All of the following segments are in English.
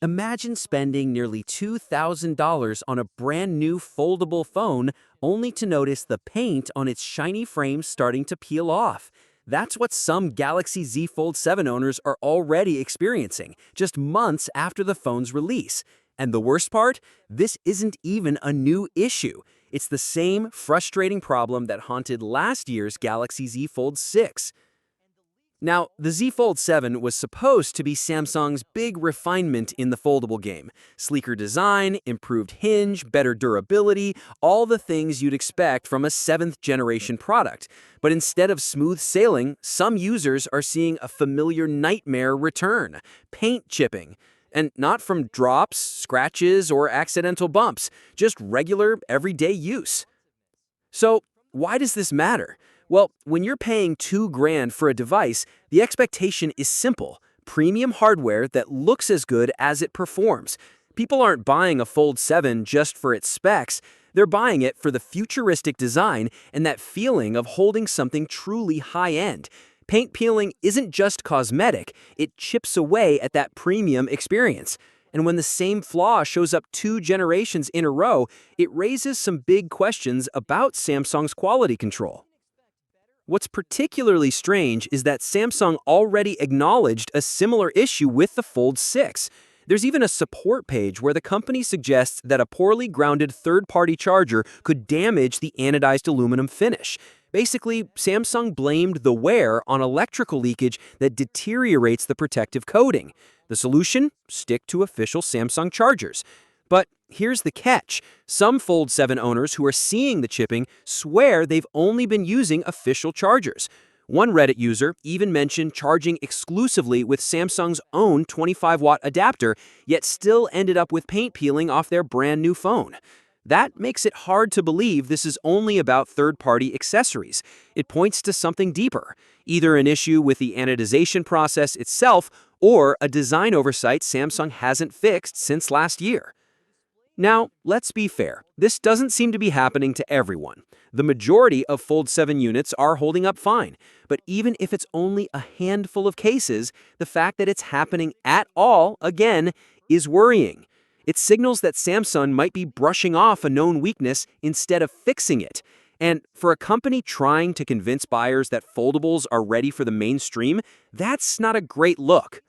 Imagine spending nearly $2,000 on a brand new foldable phone only to notice the paint on its shiny frame starting to peel off. That's what some Galaxy Z Fold 7 owners are already experiencing, just months after the phone's release. And the worst part? This isn't even a new issue. It's the same frustrating problem that haunted last year's Galaxy Z Fold 6. Now, the Z Fold 7 was supposed to be Samsung's big refinement in the foldable game. Sleeker design, improved hinge, better durability, all the things you'd expect from a 7th generation product. But instead of smooth sailing, some users are seeing a familiar nightmare return: paint chipping. And not from drops, scratches, or accidental bumps, just regular, everyday use. So, why does this matter? Well, when you're paying $2,000 for a device, the expectation is simple: premium hardware that looks as good as it performs. People aren't buying a Fold 7 just for its specs, they're buying it for the futuristic design and that feeling of holding something truly high-end. Paint peeling isn't just cosmetic, it chips away at that premium experience. And when the same flaw shows up 2 generations in a row, it raises some big questions about Samsung's quality control. What's particularly strange is that Samsung already acknowledged a similar issue with the Fold 6. There's even a support page where the company suggests that a poorly grounded third-party charger could damage the anodized aluminum finish. Basically, Samsung blamed the wear on electrical leakage that deteriorates the protective coating. The solution? Stick to official Samsung chargers. But here's the catch: some Fold 7 owners who are seeing the chipping swear they've only been using official chargers. One Reddit user even mentioned charging exclusively with Samsung's own 25-watt adapter, yet still ended up with paint peeling off their brand new phone. That makes it hard to believe this is only about third-party accessories. It points to something deeper, either an issue with the anodization process itself or a design oversight Samsung hasn't fixed since last year. Now, let's be fair. This doesn't seem to be happening to everyone. The majority of Fold 7 units are holding up fine, but even if it's only a handful of cases, the fact that it's happening at all, again, is worrying. It signals that Samsung might be brushing off a known weakness instead of fixing it. And for a company trying to convince buyers that foldables are ready for the mainstream, that's not a great look.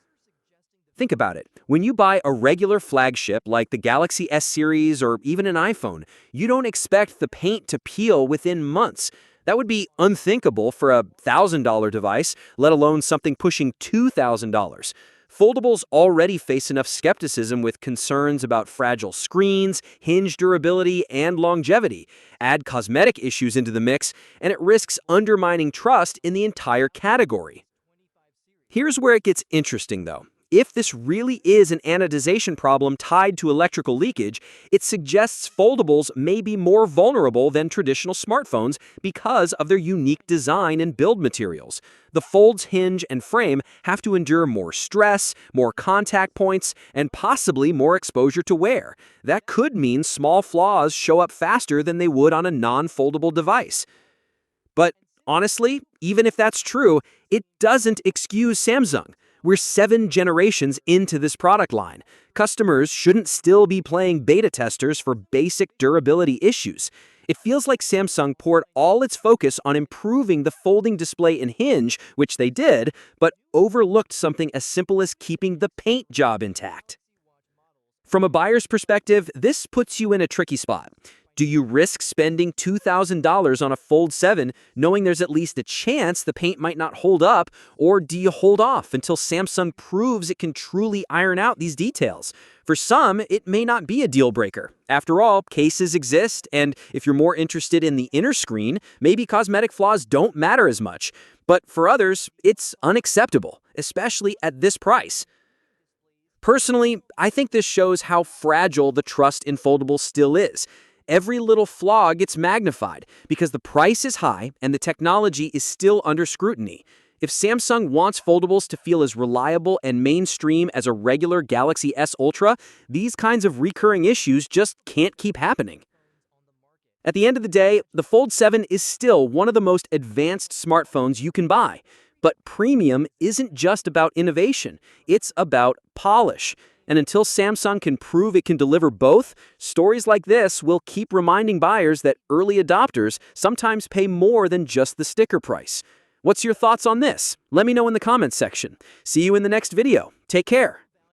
Think about it. When you buy a regular flagship like the Galaxy S series or even an iPhone, you don't expect the paint to peel within months. That would be unthinkable for a $1,000 device, let alone something pushing $2,000. Foldables already face enough skepticism with concerns about fragile screens, hinge durability, and longevity. Add cosmetic issues into the mix, and it risks undermining trust in the entire category. Here's where it gets interesting, though. If this really is an anodization problem tied to electrical leakage, it suggests foldables may be more vulnerable than traditional smartphones because of their unique design and build materials. The Fold's hinge and frame have to endure more stress, more contact points, and possibly more exposure to wear. That could mean small flaws show up faster than they would on a non-foldable device. But honestly, even if that's true, it doesn't excuse Samsung. We're 7 generations into this product line. Customers shouldn't still be playing beta testers for basic durability issues. It feels like Samsung poured all its focus on improving the folding display and hinge, which they did, but overlooked something as simple as keeping the paint job intact. From a buyer's perspective, this puts you in a tricky spot. Do you risk spending $2,000 on a Fold 7 knowing there's at least a chance the paint might not hold up, or do you hold off until Samsung proves it can truly iron out these details? For some, it may not be a deal breaker. After all, cases exist, and if you're more interested in the inner screen, maybe cosmetic flaws don't matter as much. But for others, it's unacceptable, especially at this price. Personally, I think this shows how fragile the trust in foldables still is. Every little flaw gets magnified because the price is high and the technology is still under scrutiny. If Samsung wants foldables to feel as reliable and mainstream as a regular Galaxy S Ultra, these kinds of recurring issues just can't keep happening. At the end of the day, the Fold 7 is still one of the most advanced smartphones you can buy. But premium isn't just about innovation, it's about polish. And until Samsung can prove it can deliver both, stories like this will keep reminding buyers that early adopters sometimes pay more than just the sticker price. What's your thoughts on this? Let me know in the comments section. See you in the next video. Take care.